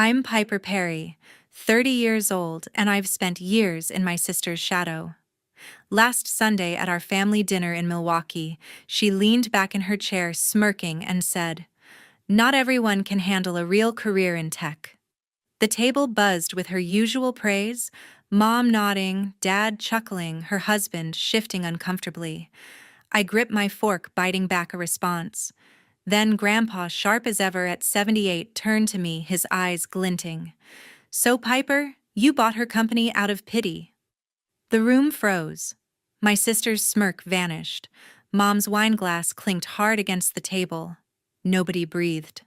I'm Piper Perry, 30 years old, and I've spent years in my sister's shadow. Last Sunday at our family dinner in Milwaukee, she leaned back in her chair smirking and said, "Not everyone can handle a real career in tech." The table buzzed with her usual praise, Mom nodding, Dad chuckling, her husband shifting uncomfortably. I gripped my fork, biting back a response. Then Grandpa, sharp as ever at 78, turned to me, his eyes glinting. "So, Piper, you bought her company out of pity." The room froze. My sister's smirk vanished. Mom's wineglass clinked hard against the table. Nobody breathed.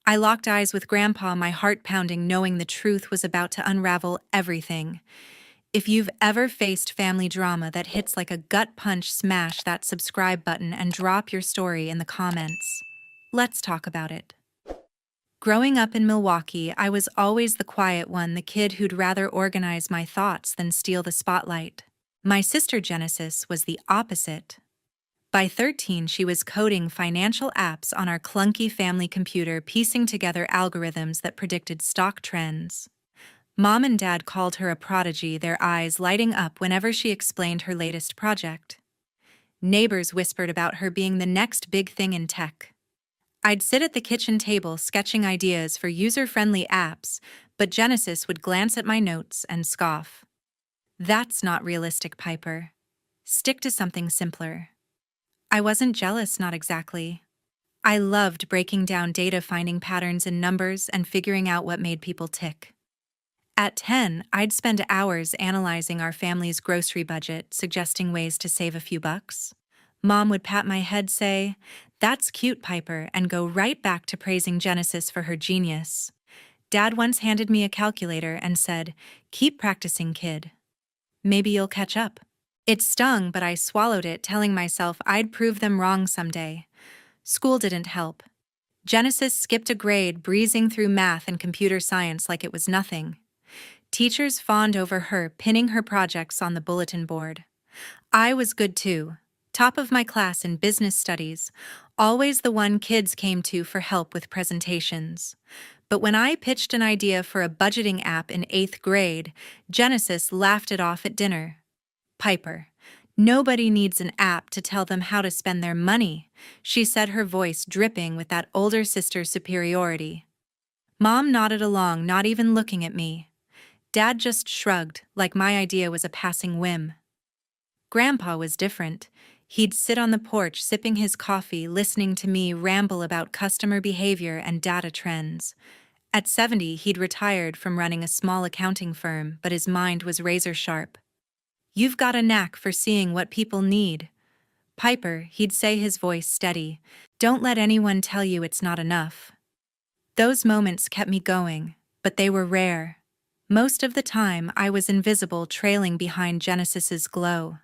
I locked eyes with Grandpa, my heart pounding, knowing the truth was about to unravel everything. If you've ever faced family drama that hits like a gut punch, smash that subscribe button and drop your story in the comments. Let's talk about it. Growing up in Milwaukee, I was always the quiet one, the kid who'd rather organize my thoughts than steal the spotlight. My sister Genesis was the opposite. By 13, she was coding financial apps on our clunky family computer, piecing together algorithms that predicted stock trends. Mom and Dad called her a prodigy, their eyes lighting up whenever she explained her latest project. Neighbors whispered about her being the next big thing in tech. I'd sit at the kitchen table sketching ideas for user-friendly apps, but Genesis would glance at my notes and scoff. "That's not realistic, Piper. Stick to something simpler." I wasn't jealous, not exactly. I loved breaking down data, finding patterns in numbers, and figuring out what made people tick. At 10, I'd spend hours analyzing our family's grocery budget, suggesting ways to save a few bucks. Mom would pat my head, say, "That's cute, Piper," and go right back to praising Genesis for her genius. Dad once handed me a calculator and said, "Keep practicing, kid. Maybe you'll catch up." It stung, but I swallowed it, telling myself I'd prove them wrong someday. School didn't help. Genesis skipped a grade, breezing through math and computer science like it was nothing. Teachers fawned over her, pinning her projects on the bulletin board. I was good too. Top of my class in business studies, always the one kids came to for help with presentations. But when I pitched an idea for a budgeting app in 8th grade, Genesis laughed it off at dinner. "Piper, nobody needs an app to tell them how to spend their money," she said, her voice dripping with that older sister's superiority. Mom nodded along, not even looking at me. Dad just shrugged, like my idea was a passing whim. Grandpa was different. He'd sit on the porch sipping his coffee, listening to me ramble about customer behavior and data trends. At 70, he'd retired from running a small accounting firm, but his mind was razor sharp. "You've got a knack for seeing what people need. Piper," he'd say, his voice steady, "don't let anyone tell you it's not enough." Those moments kept me going, but they were rare. Most of the time, I was invisible, trailing behind Genesis's glow.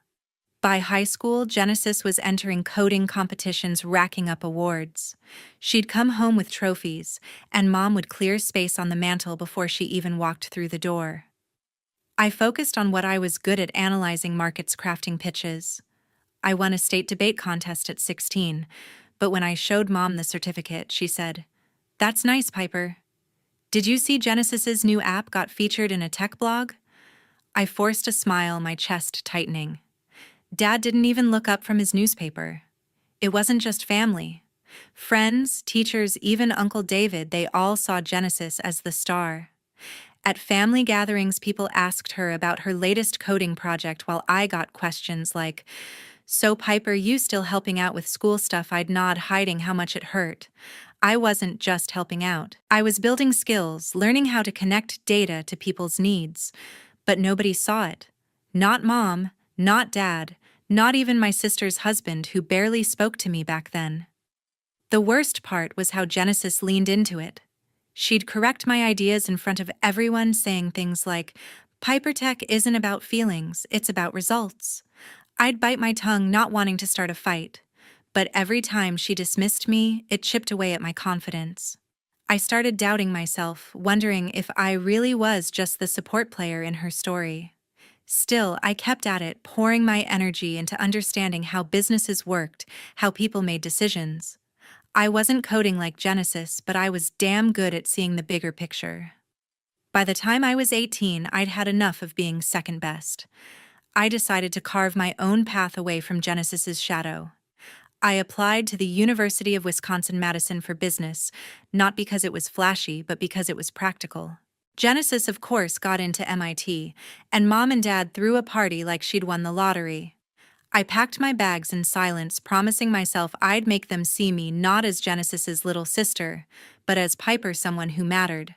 By high school, Genesis was entering coding competitions, racking up awards. She'd come home with trophies, and Mom would clear space on the mantel before she even walked through the door. I focused on what I was good at: analyzing markets, crafting pitches. I won a state debate contest at 16, but when I showed Mom the certificate, she said, "That's nice, Piper. Did you see Genesis's new app got featured in a tech blog?" I forced a smile, my chest tightening. Dad didn't even look up from his newspaper. It wasn't just family. Friends, teachers, even Uncle David, they all saw Genesis as the star. At family gatherings, people asked her about her latest coding project while I got questions like, "So, Piper, you still helping out with school stuff?" I'd nod, hiding how much it hurt. I wasn't just helping out. I was building skills, learning how to connect data to people's needs. But nobody saw it. Not Mom, not Dad, not even my sister's husband, who barely spoke to me back then. The worst part was how Genesis leaned into it. She'd correct my ideas in front of everyone, saying things like, "Piper Tech isn't about feelings, it's about results." I'd bite my tongue, not wanting to start a fight. But every time she dismissed me, it chipped away at my confidence. I started doubting myself, wondering if I really was just the support player in her story. Still, I kept at it, pouring my energy into understanding how businesses worked, how people made decisions. I wasn't coding like Genesis, but I was damn good at seeing the bigger picture. By the time I was 18, I'd had enough of being second best. I decided to carve my own path away from Genesis's shadow. I applied to the University of Wisconsin-Madison for business, not because it was flashy, but because it was practical. Genesis, of course, got into MIT, and Mom and Dad threw a party like she'd won the lottery. I packed my bags in silence, promising myself I'd make them see me not as Genesis's little sister, but as Piper, someone who mattered.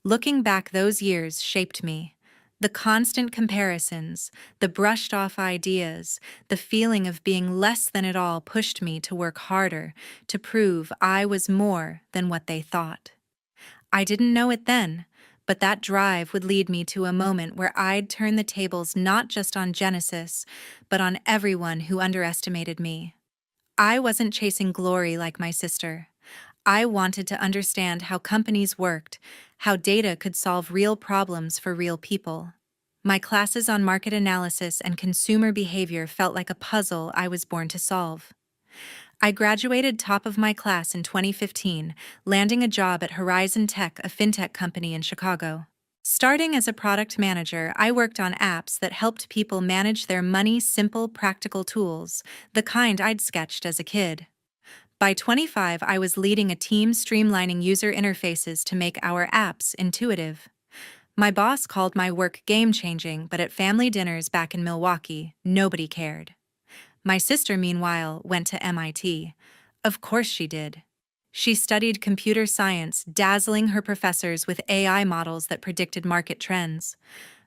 Looking back, those years shaped me. The constant comparisons, the brushed-off ideas, the feeling of being less than it all pushed me to work harder, to prove I was more than what they thought. I didn't know it then, but that drive would lead me to a moment where I'd turn the tables not just on Genesis, but on everyone who underestimated me. I wasn't chasing glory like my sister. I wanted to understand how companies worked, how data could solve real problems for real people. My classes on market analysis and consumer behavior felt like a puzzle I was born to solve. I graduated top of my class in 2015, landing a job at Horizon Tech, a fintech company in Chicago. Starting as a product manager, I worked on apps that helped people manage their money, simple, practical tools, the kind I'd sketched as a kid. By 25, I was leading a team streamlining user interfaces to make our apps intuitive. My boss called my work game-changing, but at family dinners back in Milwaukee, nobody cared. My sister, meanwhile, went to MIT. Of course she did. She studied computer science, dazzling her professors with AI models that predicted market trends.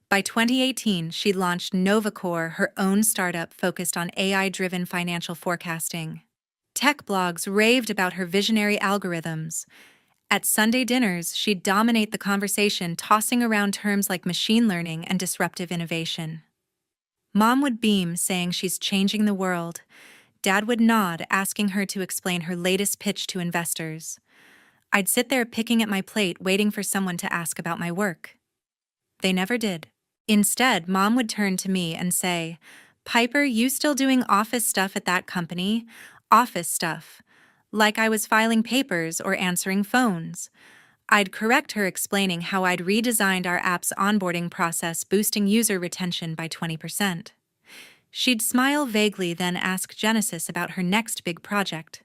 By 2018, she launched NovaCore, her own startup focused on AI-driven financial forecasting. Tech blogs raved about her visionary algorithms. At Sunday dinners, she'd dominate the conversation, tossing around terms like machine learning and disruptive innovation. Mom would beam, saying she's changing the world. Dad would nod, asking her to explain her latest pitch to investors. I'd sit there picking at my plate, waiting for someone to ask about my work. They never did. Instead, Mom would turn to me and say, "Piper, you still doing office stuff at that company?" Office stuff. Like I was filing papers or answering phones. I'd correct her, explaining how I'd redesigned our app's onboarding process, boosting user retention by 20%. She'd smile vaguely, then ask Genesis about her next big project.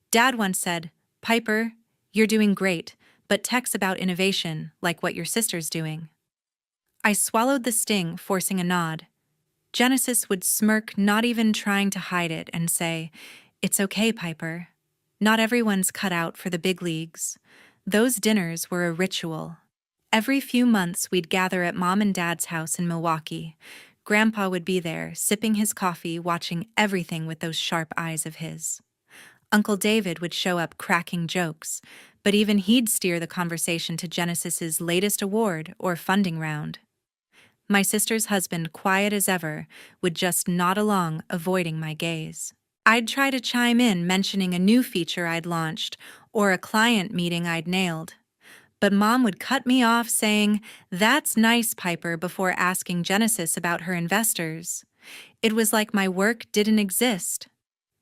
Dad once said, "Piper, you're doing great, but tech's about innovation, like what your sister's doing." I swallowed the sting, forcing a nod. Genesis would smirk, not even trying to hide it, and say, "It's okay, Piper. Not everyone's cut out for the big leagues." Those dinners were a ritual. Every few months, we'd gather at Mom and Dad's house in Milwaukee. Grandpa would be there, sipping his coffee, watching everything with those sharp eyes of his. Uncle David would show up cracking jokes, but even he'd steer the conversation to Genesis's latest award or funding round. My sister's husband, quiet as ever, would just nod along, avoiding my gaze. I'd try to chime in, mentioning a new feature I'd launched or a client meeting I'd nailed. But Mom would cut me off, saying, "That's nice, Piper," before asking Genesis about her investors. It was like my work didn't exist.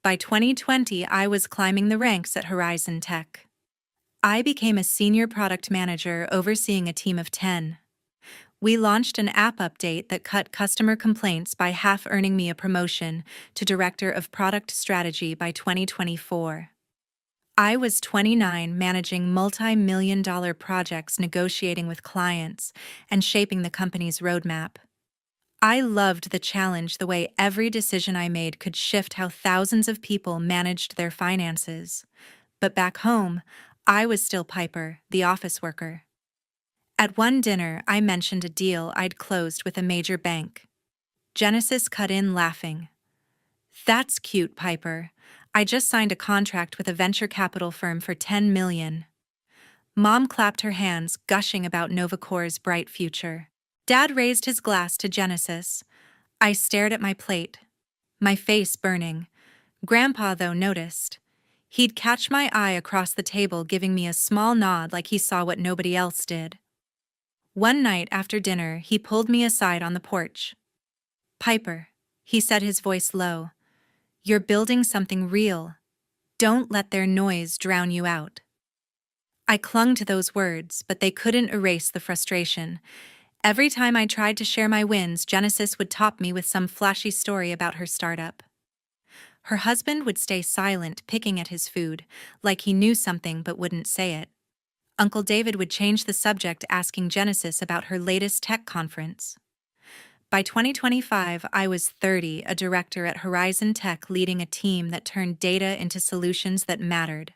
By 2020, I was climbing the ranks at Horizon Tech. I became a senior product manager, overseeing a team of 10. We launched an app update that cut customer complaints by half, earning me a promotion to Director of Product Strategy by 2024. I was 29, managing multi-million-dollar projects, negotiating with clients, and shaping the company's roadmap. I loved the challenge, the way every decision I made could shift how thousands of people managed their finances. But back home, I was still Piper, the office worker. At one dinner, I mentioned a deal I'd closed with a major bank. Genesis cut in, laughing. "That's cute, Piper. I just signed a contract with a venture capital firm for $10 million. Mom clapped her hands, gushing about NovaCore's bright future. Dad raised his glass to Genesis. I stared at my plate, my face burning. Grandpa, though, noticed. He'd catch my eye across the table, giving me a small nod like he saw what nobody else did. One night after dinner, he pulled me aside on the porch. "Piper," he said, his voice low, "you're building something real. Don't let their noise drown you out." I clung to those words, but they couldn't erase the frustration. Every time I tried to share my wins, Genesis would top me with some flashy story about her startup. Her husband would stay silent, picking at his food, like he knew something but wouldn't say it. Uncle David would change the subject, asking Genesis about her latest tech conference. By 2025, I was 30, a director at Horizon Tech, leading a team that turned data into solutions that mattered.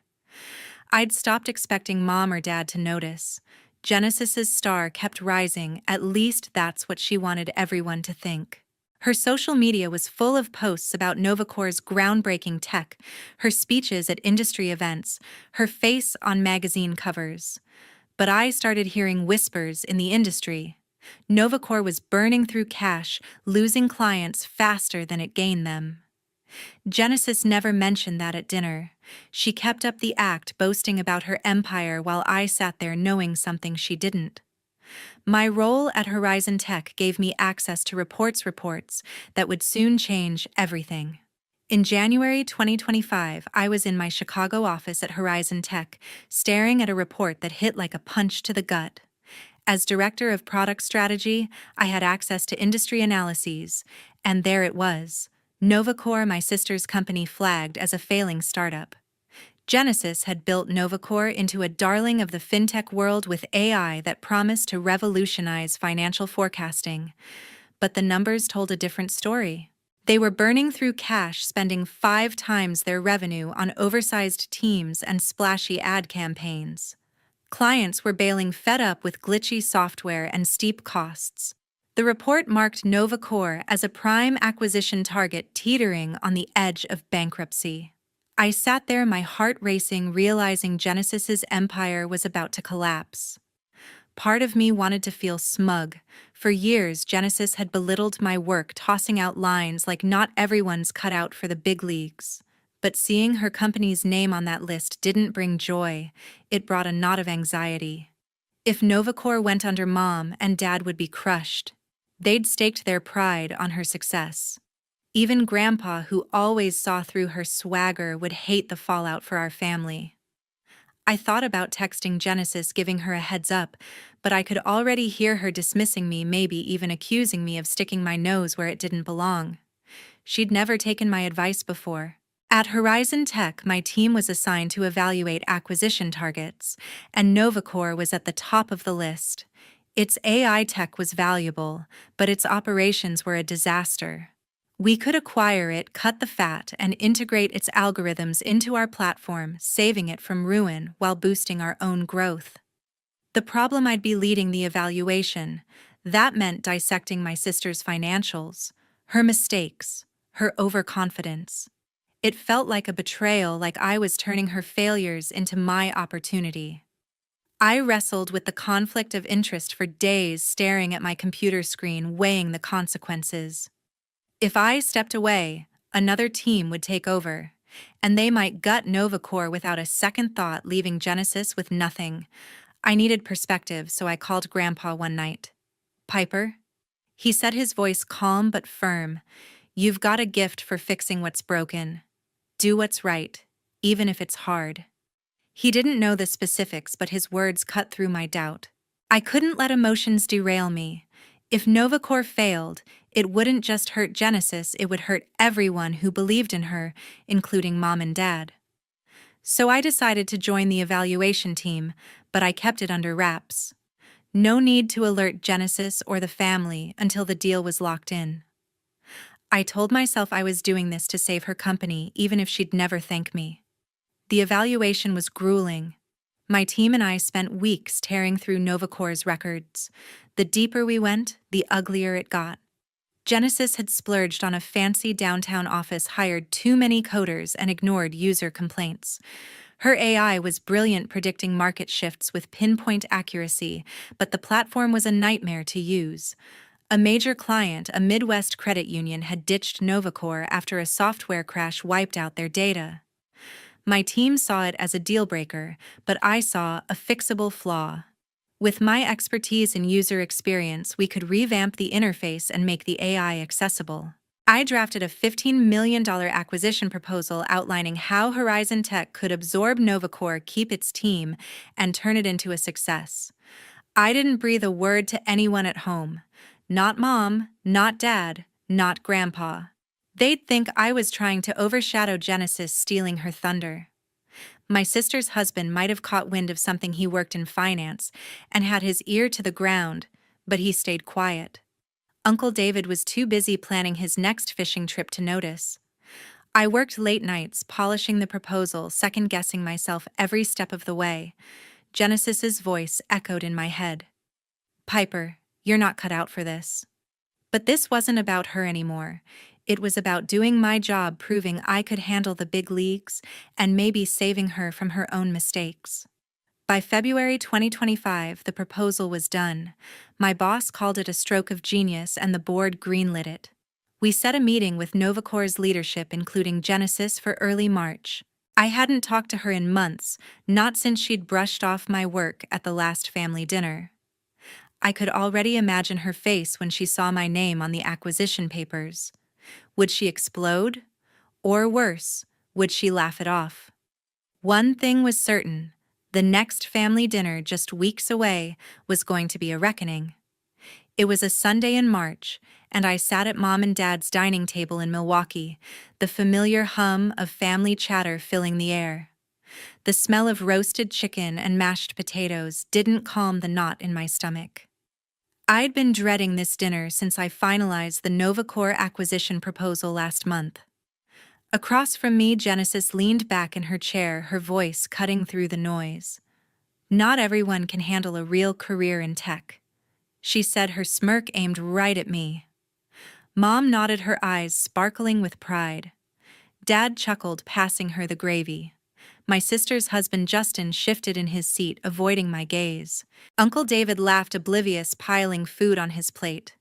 I'd stopped expecting mom or dad to notice. Genesis's star kept rising, at least that's what she wanted everyone to think. Her social media was full of posts about Novacore's groundbreaking tech, her speeches at industry events, her face on magazine covers. But I started hearing whispers in the industry. Novacore was burning through cash, losing clients faster than it gained them. Genesis never mentioned that at dinner. She kept up the act, boasting about her empire while I sat there knowing something she didn't. My role at Horizon Tech gave me access to reports that would soon change everything. In January 2025, I was in my Chicago office at Horizon Tech, staring at a report that hit like a punch to the gut. As Director of Product Strategy, I had access to industry analyses, and there it was. Novacore, my sister's company, flagged as a failing startup. Genesis had built Novacore into a darling of the fintech world with AI that promised to revolutionize financial forecasting. But the numbers told a different story. They were burning through cash, spending 5 times their revenue on oversized teams and splashy ad campaigns. Clients were bailing, fed up with glitchy software and steep costs. The report marked Novacore as a prime acquisition target, teetering on the edge of bankruptcy. I sat there, my heart racing, realizing Genesis's empire was about to collapse. Part of me wanted to feel smug. For years, Genesis had belittled my work, tossing out lines like "not everyone's cut out for the big leagues." But seeing her company's name on that list didn't bring joy, it brought a knot of anxiety. If Novacore went under, mom and dad would be crushed. They'd staked their pride on her success. Even Grandpa, who always saw through her swagger, would hate the fallout for our family. I thought about texting Genesis, giving her a heads up, but I could already hear her dismissing me, maybe even accusing me of sticking my nose where it didn't belong. She'd never taken my advice before. At Horizon Tech, my team was assigned to evaluate acquisition targets, and Novacore was at the top of the list. Its AI tech was valuable, but its operations were a disaster. We could acquire it, cut the fat, and integrate its algorithms into our platform, saving it from ruin while boosting our own growth. The problem: I'd be leading the evaluation. That meant dissecting my sister's financials, her mistakes, her overconfidence. It felt like a betrayal, like I was turning her failures into my opportunity. I wrestled with the conflict of interest for days, staring at my computer screen, weighing the consequences. If I stepped away, another team would take over, and they might gut Novacore without a second thought, leaving Genesis with nothing. I needed perspective, so I called Grandpa one night. "Piper?" He said, his voice calm but firm. "You've got a gift for fixing what's broken. Do what's right, even if it's hard." He didn't know the specifics, but his words cut through my doubt. I couldn't let emotions derail me. If Novacore failed, it wouldn't just hurt Genesis, it would hurt everyone who believed in her, including mom and dad. So I decided to join the evaluation team, but I kept it under wraps. No need to alert Genesis or the family until the deal was locked in. I told myself I was doing this to save her company, even if she'd never thank me. The evaluation was grueling. My team and I spent weeks tearing through Novacore's records. The deeper we went, the uglier it got. Genesis had splurged on a fancy downtown office, hired too many coders, and ignored user complaints. Her AI was brilliant, predicting market shifts with pinpoint accuracy, but the platform was a nightmare to use. A major client, a Midwest credit union, had ditched Novacore after a software crash wiped out their data. My team saw it as a deal-breaker, but I saw a fixable flaw. With my expertise in user experience, we could revamp the interface and make the AI accessible. I drafted a $15 million acquisition proposal outlining how Horizon Tech could absorb Novacore, keep its team, and turn it into a success. I didn't breathe a word to anyone at home. Not Mom, not Dad, not Grandpa. They'd think I was trying to overshadow Genesis stealing her thunder. My sister's husband might have caught wind of something. He worked in finance and had his ear to the ground, but he stayed quiet. Uncle David was too busy planning his next fishing trip to notice. I worked late nights polishing the proposal, second-guessing myself every step of the way. Genesis's voice echoed in my head. "Piper, you're not cut out for this." But this wasn't about her anymore. It was about doing my job, proving I could handle the big leagues, and maybe saving her from her own mistakes. By February 2025, the proposal was done. My boss called it a stroke of genius, and the board greenlit it. We set a meeting with Novacore's leadership, including Genesis, for early March. I hadn't talked to her in months, not since she'd brushed off my work at the last family dinner. I could already imagine her face when she saw my name on the acquisition papers. Would she explode? Or worse, would she laugh it off? One thing was certain: the next family dinner, just weeks away, was going to be a reckoning. It was a Sunday in March, and I sat at Mom and Dad's dining table in Milwaukee, the familiar hum of family chatter filling the air. The smell of roasted chicken and mashed potatoes didn't calm the knot in my stomach. I'd been dreading this dinner since I finalized the Novacore acquisition proposal last month. Across from me, Genesis leaned back in her chair, her voice cutting through the noise. "Not everyone can handle a real career in tech," she said, her smirk aimed right at me. Mom nodded, her eyes sparkling with pride. Dad chuckled, passing her the gravy. My sister's husband, Justin, shifted in his seat, avoiding my gaze. Uncle David laughed, oblivious, piling food on his plate.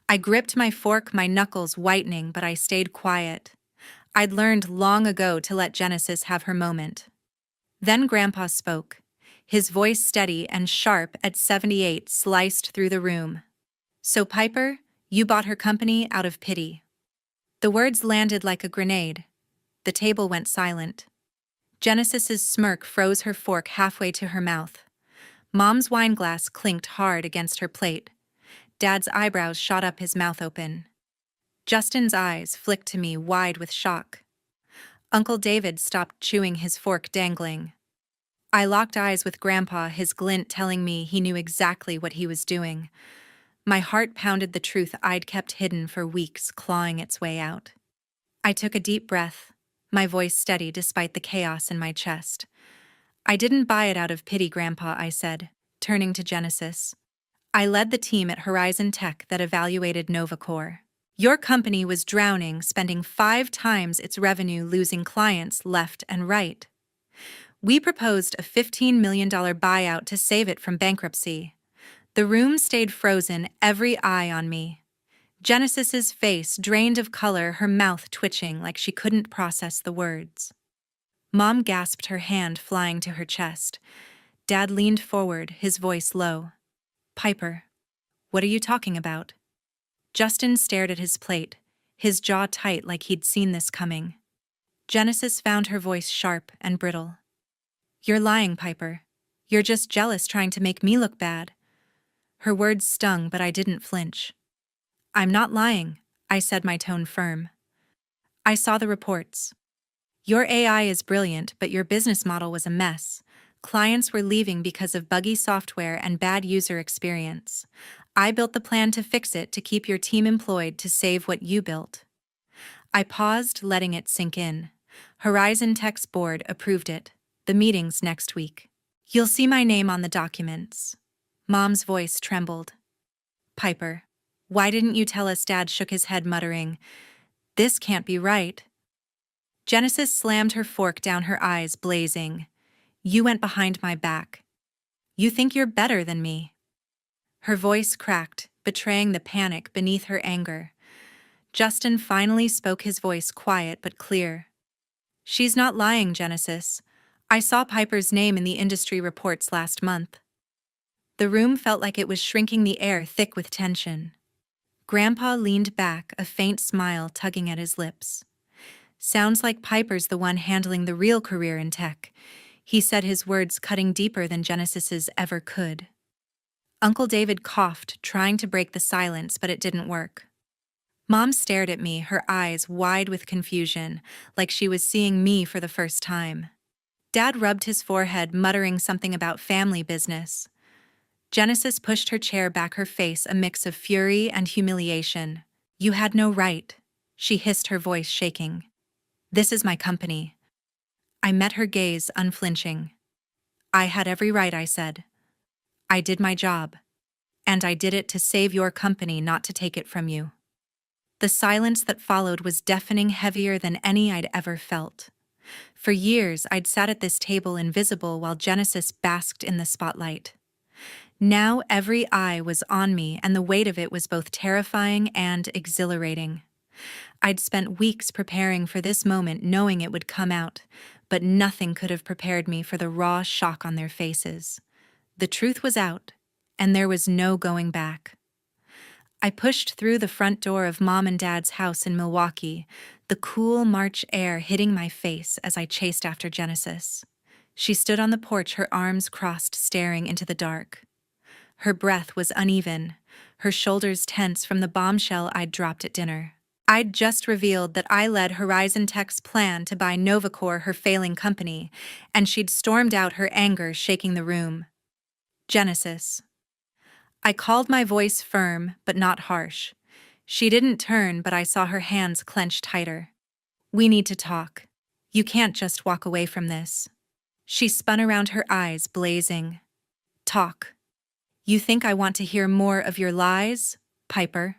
I gripped my fork, my knuckles whitening, but I stayed quiet. I'd learned long ago to let Genesis have her moment. Then Grandpa spoke. His voice, steady and sharp at 78, sliced through the room. "So, Piper, you bought her company out of pity." The words landed like a grenade. The table went silent. Genesis's smirk froze, her fork halfway to her mouth. Mom's wineglass clinked hard against her plate. Dad's eyebrows shot up, his mouth open. Justin's eyes flicked to me, wide with shock. Uncle David stopped chewing, his fork dangling. I locked eyes with Grandpa, his glint telling me he knew exactly what he was doing. My heart pounded, the truth I'd kept hidden for weeks, clawing its way out. I took a deep breath, my voice steady despite the chaos in my chest. "I didn't buy it out of pity, Grandpa," I said, turning to Genesis. "I led the team at Horizon Tech that evaluated Novacore. Your company was drowning, spending 5 times its revenue, losing clients left and right. We proposed a $15 million buyout to save it from bankruptcy." The room stayed frozen, every eye on me. Genesis's face drained of color, her mouth twitching like she couldn't process the words. Mom gasped, her hand flying to her chest. Dad leaned forward, his voice low. "Piper, what are you talking about?" Justin stared at his plate, his jaw tight like he'd seen this coming. Genesis found her voice sharp and brittle. "You're lying, Piper. You're just jealous, trying to make me look bad." Her words stung, but I didn't flinch. "I'm not lying," I said, my tone firm. "I saw the reports. Your AI is brilliant, but your business model was a mess. Clients were leaving because of buggy software and bad user experience. I built the plan to fix it, to keep your team employed, to save what you built." I paused, letting it sink in. Horizon Tech's board approved it. The meeting's next week. "You'll see my name on the documents." Mom's voice trembled. "Piper, why didn't you tell us?" Dad shook his head, muttering, "This can't be right." Genesis slammed her fork down, her eyes blazing. "You went behind my back. You think you're better than me." Her voice cracked, betraying the panic beneath her anger. Justin finally spoke, his voice quiet but clear. "She's not lying, Genesis. I saw Piper's name in the industry reports last month." The room felt like it was shrinking, the air thick with tension. Grandpa leaned back, a faint smile tugging at his lips. Sounds like Piper's the one handling the real career in tech, he said, his words cutting deeper than Genesis's ever could. Uncle David coughed, trying to break the silence, but it didn't work. Mom stared at me, her eyes wide with confusion, like she was seeing me for the first time. Dad rubbed his forehead, muttering something about family business. Genesis pushed her chair back, her face a mix of fury and humiliation. You had no right, she hissed, her voice shaking. This is my company. I met her gaze, unflinching. I had every right, I said. I did my job. And I did it to save your company, not to take it from you. The silence that followed was deafening, heavier than any I'd ever felt. For years, I'd sat at this table invisible while Genesis basked in the spotlight. Now every eye was on me, and the weight of it was both terrifying and exhilarating. I'd spent weeks preparing for this moment, knowing it would come out, but nothing could have prepared me for the raw shock on their faces. The truth was out, and there was no going back. I pushed through the front door of Mom and Dad's house in Milwaukee, the cool March air hitting my face as I chased after Genesis. She stood on the porch, her arms crossed, staring into the dark. Her breath was uneven, her shoulders tense from the bombshell I'd dropped at dinner. I'd just revealed that I led Horizon Tech's plan to buy Novacore, her failing company, and she'd stormed out, her anger shaking the room. Genesis. I called, my voice firm but not harsh. She didn't turn, but I saw her hands clench tighter. We need to talk. You can't just walk away from this. She spun around, her eyes blazing. Talk. You think I want to hear more of your lies, Piper?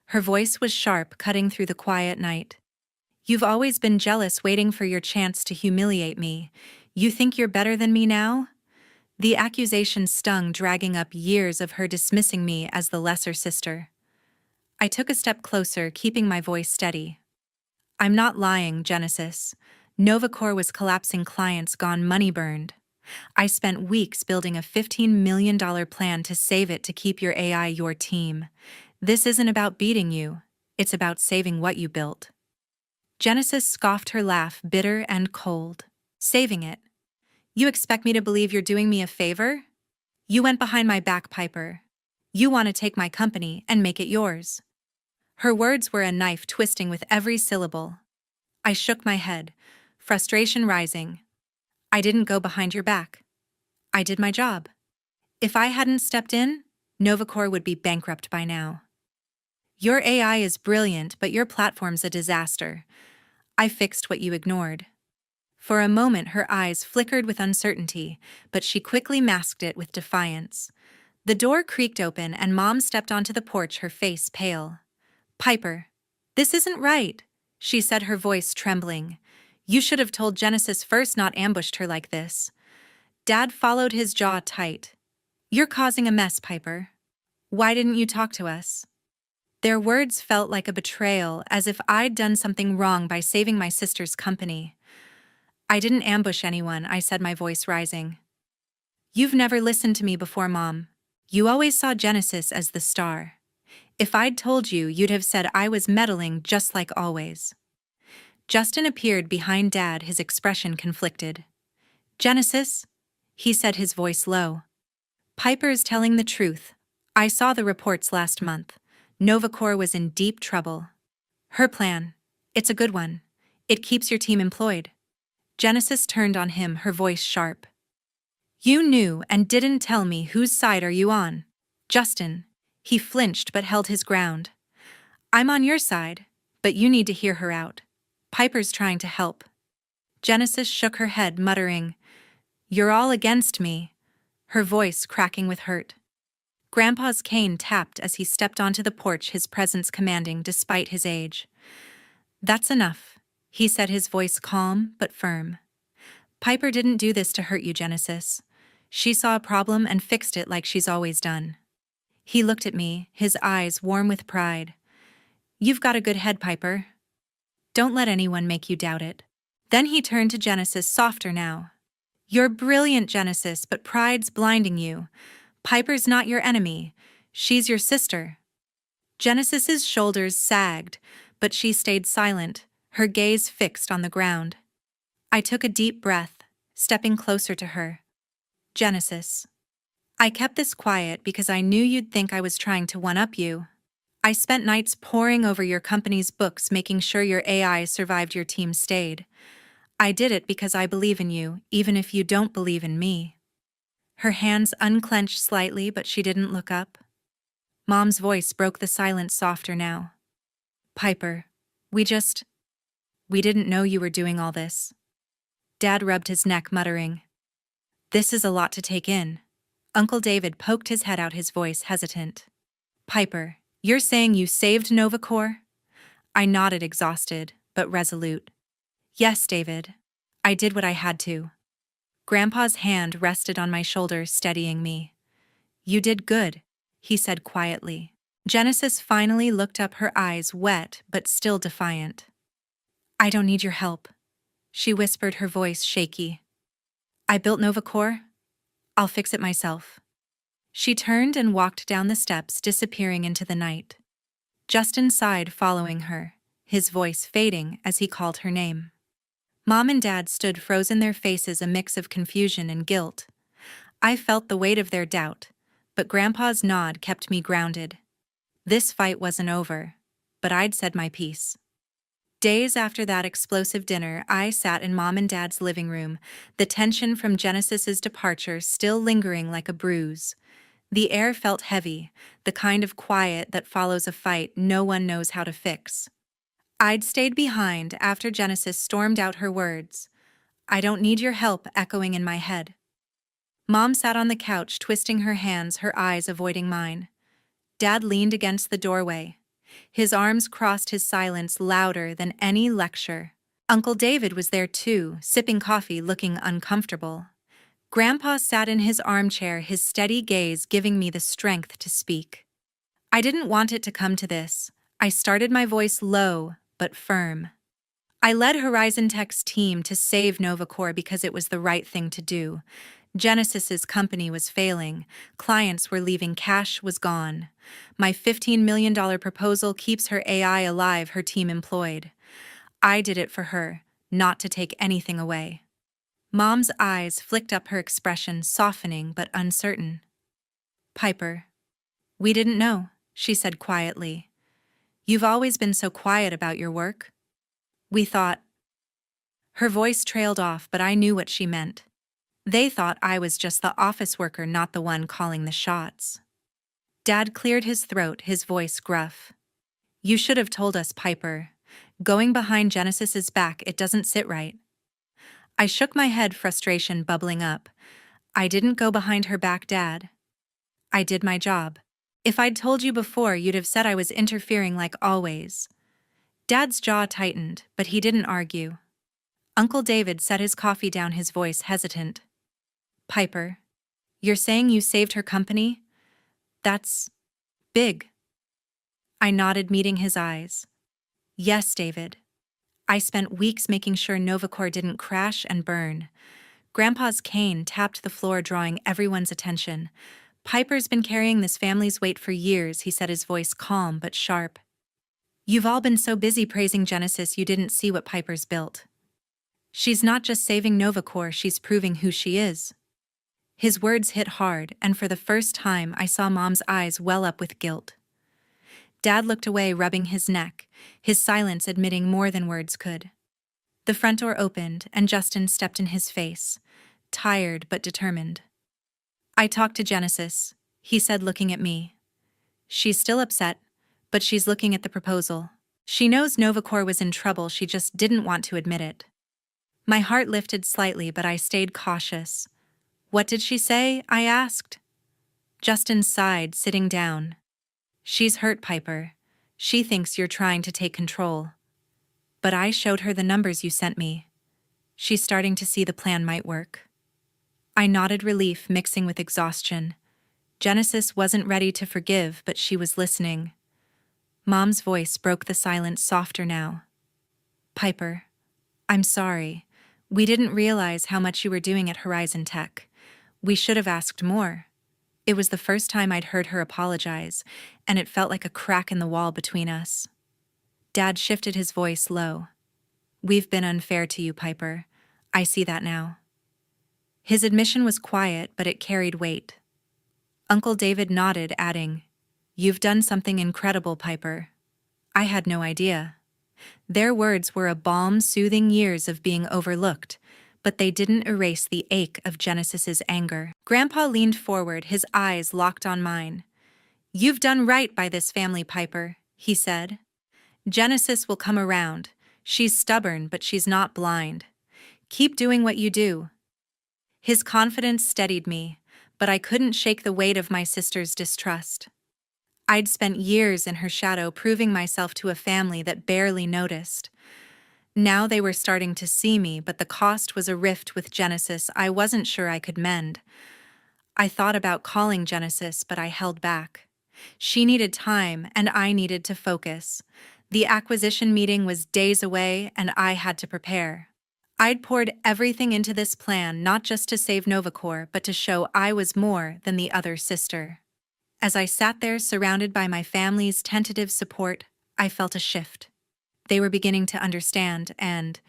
Her voice was sharp, cutting through the quiet night. You've always been jealous, waiting for your chance to humiliate me. You think you're better than me now? The accusation stung, dragging up years of her dismissing me as the lesser sister. I took a step closer, keeping my voice steady. I'm not lying, Genesis. Novacore was collapsing, clients gone, money burned. I spent weeks building a $15 million plan to save it, to keep your AI, your team. This isn't about beating you. It's about saving what you built. Genesis scoffed, her laugh bitter and cold. Saving it? You expect me to believe you're doing me a favor? You went behind my back, Piper. You want to take my company and make it yours. Her words were a knife, twisting with every syllable. I shook my head, frustration rising. I didn't go behind your back. I did my job. If I hadn't stepped in, Novacore would be bankrupt by now. Your AI is brilliant, but your platform's a disaster. I fixed what you ignored. For a moment, her eyes flickered with uncertainty, but she quickly masked it with defiance. The door creaked open and Mom stepped onto the porch, her face pale. Piper, this isn't right, she said, her voice trembling. You should have told Genesis first, not ambushed her like this. Dad followed, his jaw tight. You're causing a mess, Piper. Why didn't you talk to us? Their words felt like a betrayal, as if I'd done something wrong by saving my sister's company. I didn't ambush anyone, I said, my voice rising. You've never listened to me before, Mom. You always saw Genesis as the star. If I'd told you, you'd have said I was meddling, just like always. Justin appeared behind Dad, his expression conflicted. Genesis, he said, his voice low. Piper's telling the truth. I saw the reports last month. Novacore was in deep trouble. Her plan, it's a good one. It keeps your team employed. Genesis turned on him, her voice sharp. You knew and didn't tell me. Whose side are you on? Justin. He flinched but held his ground. I'm on your side, but you need to hear her out. Piper's trying to help. Genesis shook her head, muttering, You're all against me, her voice cracking with hurt. Grandpa's cane tapped as he stepped onto the porch, his presence commanding despite his age. That's enough, he said, his voice calm but firm. Piper didn't do this to hurt you, Genesis. She saw a problem and fixed it like she's always done. He looked at me, his eyes warm with pride. You've got a good head, Piper. Don't let anyone make you doubt it. Then he turned to Genesis, softer now. You're brilliant, Genesis, but pride's blinding you. Piper's not your enemy. She's your sister. Genesis's shoulders sagged, but she stayed silent, her gaze fixed on the ground. I took a deep breath, stepping closer to her. Genesis. I kept this quiet because I knew you'd think I was trying to one-up you. I spent nights poring over your company's books making sure your AI survived your team stayed. I did it because I believe in you, even if you don't believe in me. Her hands unclenched slightly, but she didn't look up. Mom's voice broke the silence softer now. Piper, we didn't know you were doing all this. Dad rubbed his neck, muttering, "This is a lot to take in." Uncle David poked his head out, his voice hesitant. "Piper, you're saying you saved Novacor?" I nodded, exhausted, but resolute. "Yes, David. I did what I had to." Grandpa's hand rested on my shoulder, steadying me. "You did good," he said quietly. Genesis finally looked up, her eyes wet but still defiant. "I don't need your help," she whispered, her voice shaky. "I built Novacor. I'll fix it myself." She turned and walked down the steps, disappearing into the night. Justin sighed, following her, his voice fading as he called her name. Mom and Dad stood frozen, their faces a mix of confusion and guilt. I felt the weight of their doubt, but Grandpa's nod kept me grounded. This fight wasn't over, but I'd said my piece. Days after that explosive dinner, I sat in Mom and Dad's living room, the tension from Genesis's departure still lingering like a bruise. The air felt heavy, the kind of quiet that follows a fight no one knows how to fix. I'd stayed behind after Genesis stormed out, her words, "I don't need your help," echoing in my head. Mom sat on the couch, twisting her hands, her eyes avoiding mine. Dad leaned against the doorway. His arms crossed, his silence louder than any lecture. Uncle David was there too, sipping coffee, looking uncomfortable. Grandpa sat in his armchair, his steady gaze giving me the strength to speak. I didn't want it to come to this. I started, my voice low but firm. I led Horizon Tech's team to save Novacor because it was the right thing to do. Genesis's company was failing, clients were leaving, cash was gone. My $15 million proposal keeps her AI alive, her team employed. I did it for her, not to take anything away. Mom's eyes flicked up, her expression softening but uncertain. "Piper, we didn't know," she said quietly. "You've always been so quiet about your work. We thought—" Her voice trailed off, but I knew what she meant. They thought I was just the office worker, not the one calling the shots. Dad cleared his throat, his voice gruff. "You should have told us, Piper. Going behind Genesis's back, it doesn't sit right." I shook my head, frustration bubbling up. "I didn't go behind her back, Dad. I did my job. If I'd told you before, you'd have said I was interfering like always." Dad's jaw tightened, but he didn't argue. Uncle David set his coffee down, his voice hesitant. "Piper, you're saying you saved her company? That's big." I nodded, meeting his eyes. "Yes, David. I spent weeks making sure Novacor didn't crash and burn." Grandpa's cane tapped the floor, drawing everyone's attention. "Piper's been carrying this family's weight for years," he said, his voice calm but sharp. "You've all been so busy praising Genesis you didn't see what Piper's built. She's not just saving Novacor, she's proving who she is." His words hit hard, and for the first time I saw Mom's eyes well up with guilt. Dad looked away, rubbing his neck, his silence admitting more than words could. The front door opened, and Justin stepped in, his face tired but determined. "I talked to Genesis," he said, looking at me. "She's still upset, but she's looking at the proposal. She knows Novacor was in trouble, she just didn't want to admit it." My heart lifted slightly, but I stayed cautious. "What did she say?" I asked. Justin sighed, sitting down. "She's hurt, Piper. She thinks you're trying to take control. But I showed her the numbers you sent me. She's starting to see the plan might work." I nodded, relief mixing with exhaustion. Genesis wasn't ready to forgive, but she was listening. Mom's voice broke the silence, softer now. "Piper, I'm sorry. We didn't realize how much you were doing at Horizon Tech. We should have asked more. It was the first time I'd heard her apologize, and it felt like a crack in the wall between us. Dad shifted his voice low. "We've been unfair to you, Piper. I see that now." His admission was quiet, but it carried weight. Uncle David nodded, adding, "You've done something incredible, Piper. I had no idea." Their words were a balm soothing years of being overlooked, but they didn't erase the ache of Genesis's anger. Grandpa leaned forward, his eyes locked on mine. "You've done right by this family, Piper," he said. "Genesis will come around. She's stubborn, but she's not blind. Keep doing what you do." His confidence steadied me, but I couldn't shake the weight of my sister's distrust. I'd spent years in her shadow proving myself to a family that barely noticed. Now they were starting to see me, but the cost was a rift with Genesis I wasn't sure I could mend. I thought about calling Genesis, but I held back. She needed time, and I needed to focus. The acquisition meeting was days away, and I had to prepare. I'd poured everything into this plan not just to save Novacor, but to show I was more than the other sister. As I sat there surrounded by my family's tentative support, I felt a shift. They were beginning to understand, and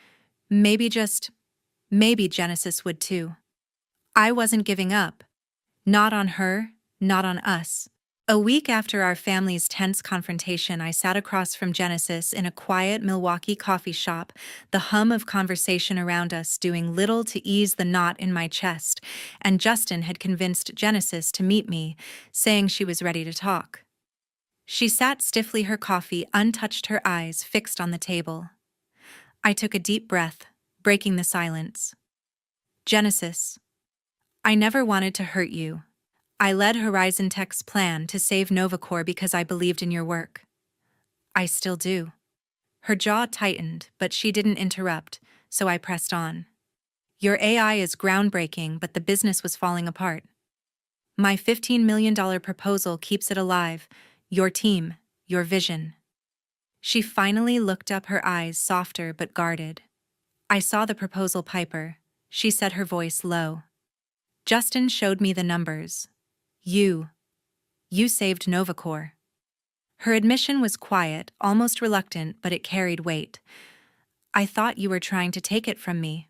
maybe Genesis would too. I wasn't giving up. Not on her, not on us. A week after our family's tense confrontation, I sat across from Genesis in a quiet Milwaukee coffee shop, the hum of conversation around us doing little to ease the knot in my chest, and Justin had convinced Genesis to meet me, saying she was ready to talk. She sat stiffly, her coffee untouched, her eyes fixed on the table. I took a deep breath, breaking the silence. "Genesis, I never wanted to hurt you. I led Horizon Tech's plan to save Novacor because I believed in your work. I still do." Her jaw tightened, but she didn't interrupt, so I pressed on. "Your AI is groundbreaking, but the business was falling apart. My $15 million proposal keeps it alive. Your team, your vision." She finally looked up, her eyes softer but guarded. "I saw the proposal, Piper," she said, her voice low. "Justin showed me the numbers. You saved Novacor." Her admission was quiet, almost reluctant, but it carried weight. "I thought you were trying to take it from me."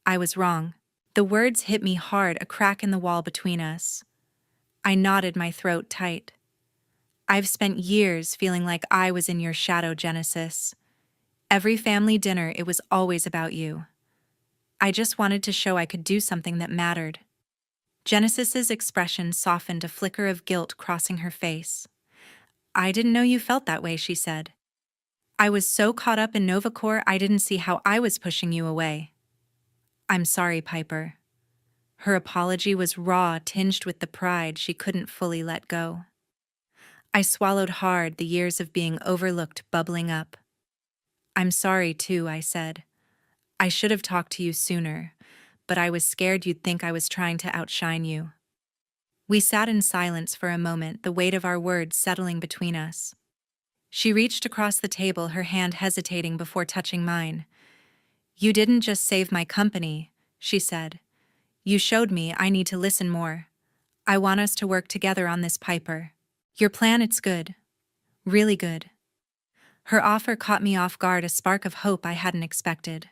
I was wrong. The words hit me hard, a crack in the wall between us. I knotted my throat tight. "I've spent years feeling like I was in your shadow, Genesis. Every family dinner, it was always about you. I just wanted to show I could do something that mattered." Genesis's expression softened, a flicker of guilt crossing her face. "I didn't know you felt that way," she said. "I was so caught up in Novacor, I didn't see how I was pushing you away." "I'm sorry, Piper." Her apology was raw, tinged with the pride she couldn't fully let go. I swallowed hard, the years of being overlooked bubbling up. "I'm sorry too," I said. "I should have talked to you sooner, but I was scared you'd think I was trying to outshine you." We sat in silence for a moment, the weight of our words settling between us. She reached across the table, her hand hesitating before touching mine. "You didn't just save my company," she said. "You showed me I need to listen more. I want us to work together on this, Piper. Your plan, it's good. Really good." Her offer caught me off guard, a spark of hope I hadn't expected.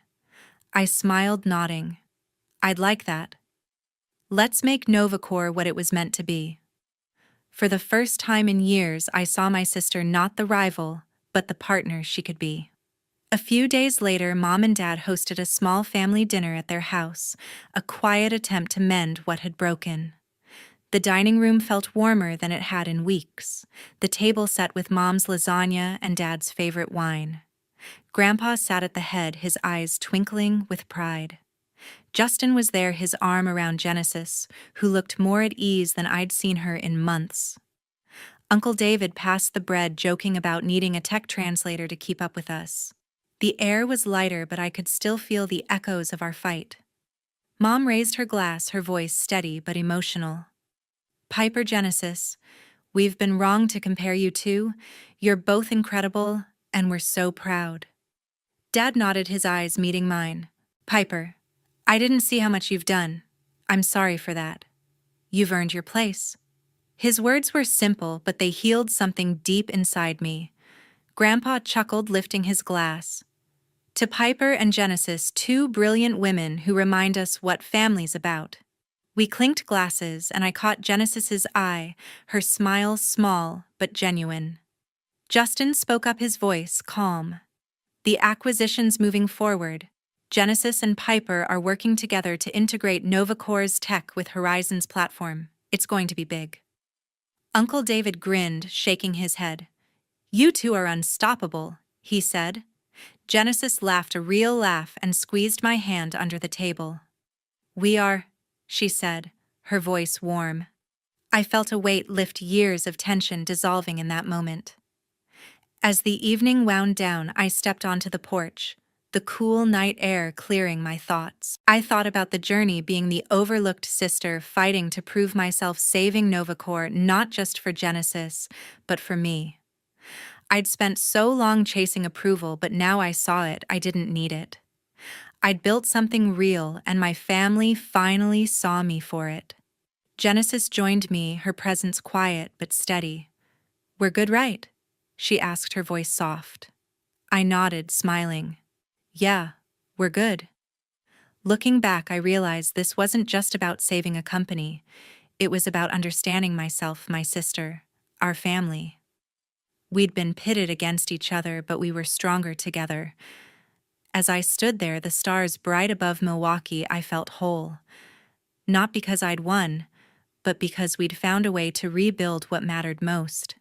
I smiled, nodding. "I'd like that. Let's make Novacor what it was meant to be." For the first time in years, I saw my sister not the rival, but the partner she could be. A few days later, Mom and Dad hosted a small family dinner at their house, a quiet attempt to mend what had broken. The dining room felt warmer than it had in weeks, the table set with Mom's lasagna and Dad's favorite wine. Grandpa sat at the head, his eyes twinkling with pride. Justin was there, his arm around Genesis, who looked more at ease than I'd seen her in months. Uncle David passed the bread, joking about needing a tech translator to keep up with us. The air was lighter, but I could still feel the echoes of our fight. Mom raised her glass, her voice steady but emotional. "Piper, Genesis, we've been wrong to compare you two. You're both incredible, and we're so proud." Dad nodded, his eyes meeting mine. "Piper, I didn't see how much you've done. I'm sorry for that. You've earned your place." His words were simple, but they healed something deep inside me. Grandpa chuckled, lifting his glass. To Piper and Genesis, two brilliant women who remind us what family's about. We clinked glasses, and I caught Genesis's eye, her smile small but genuine. Justin spoke up, his voice calm. The acquisition's moving forward. Genesis and Piper are working together to integrate NovaCore's tech with Horizon's platform. It's going to be big. Uncle David grinned, shaking his head. You two are unstoppable, he said. Genesis laughed a real laugh and squeezed my hand under the table. We are, she said, her voice warm. I felt a weight lift, years of tension dissolving in that moment. As the evening wound down, I stepped onto the porch, the cool night air clearing my thoughts. I thought about the journey, being the overlooked sister fighting to prove myself, saving NovaCore not just for Genesis, but for me. I'd spent so long chasing approval, but now I saw it. I didn't need it. I'd built something real, and my family finally saw me for it. Genesis joined me, her presence quiet but steady. We're good, right? She asked, her voice soft. I nodded, smiling. Yeah, we're good. Looking back, I realized this wasn't just about saving a company. It was about understanding myself, my sister, our family. We'd been pitted against each other, but we were stronger together. As I stood there, the stars bright above Milwaukee, I felt whole. Not because I'd won, but because we'd found a way to rebuild what mattered most.